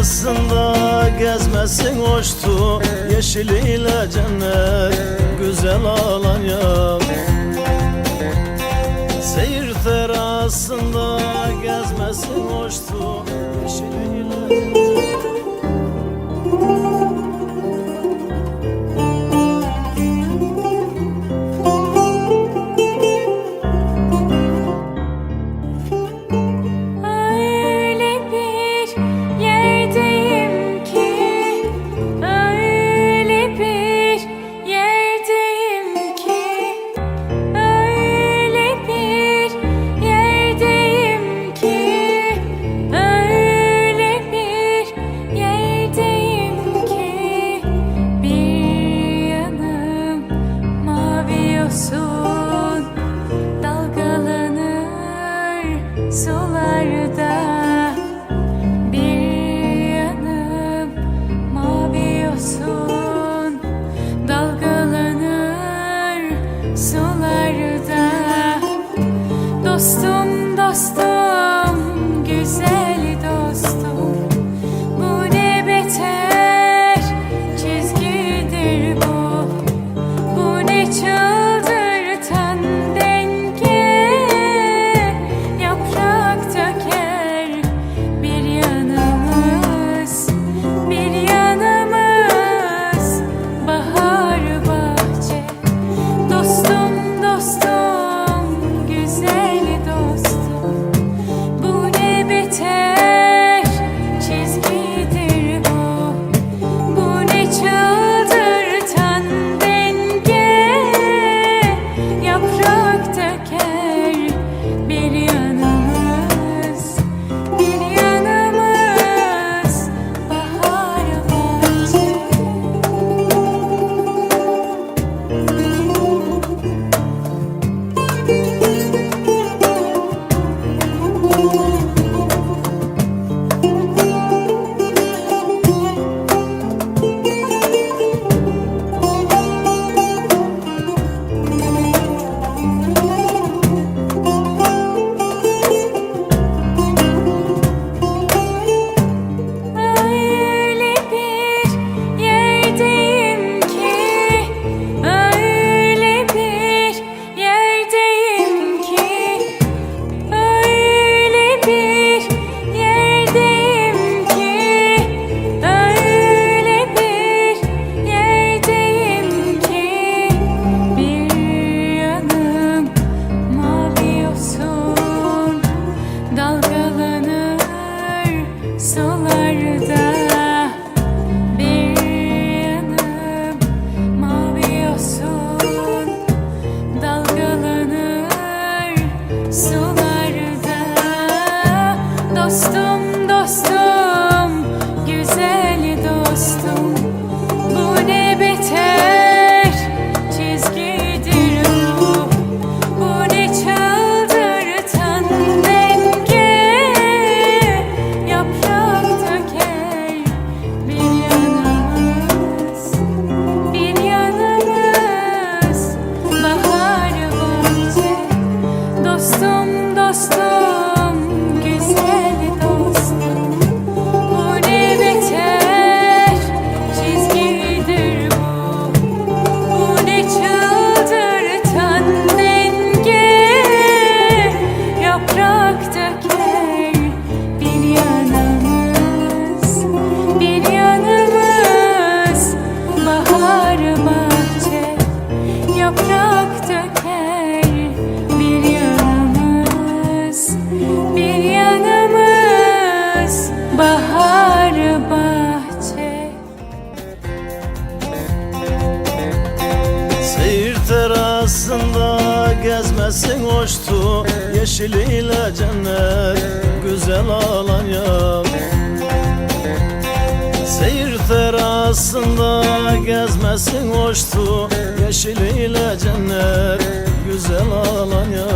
terasında gezmesin hoştu, yeşiliyle cennet güzel Alanya. Seyir terasında gezmesin hoştu, yeşiliyle cennet. Sularda bir yanım mavi yosun dalgalanır sularda. Dostum dostum güzel dostum, bu ne beter çizgidir bu, bu ne çıldırtan denge. Dostum dostum güzel dostum, bu ne beter çizgidir bu, bu ne çıldırtan denge. Yaprak döker bir yanımız, bir yanımız bahar bahçe. Dostum dostum güzel dostum, bu ne beter çizgidir bu, bu ne çıldırtan denge. Yaprak döker bir yanımız, bir yanımız bahar bahçe. Yaprak döker bir yanımız, bir yanımız bahar bahçe. Seyir terasında gezmesin hoştu, yeşiliyle cennet güzel Alanya. Seyir terasında gezmesin hoştu, yeşiliyle cennet güzel Alanya.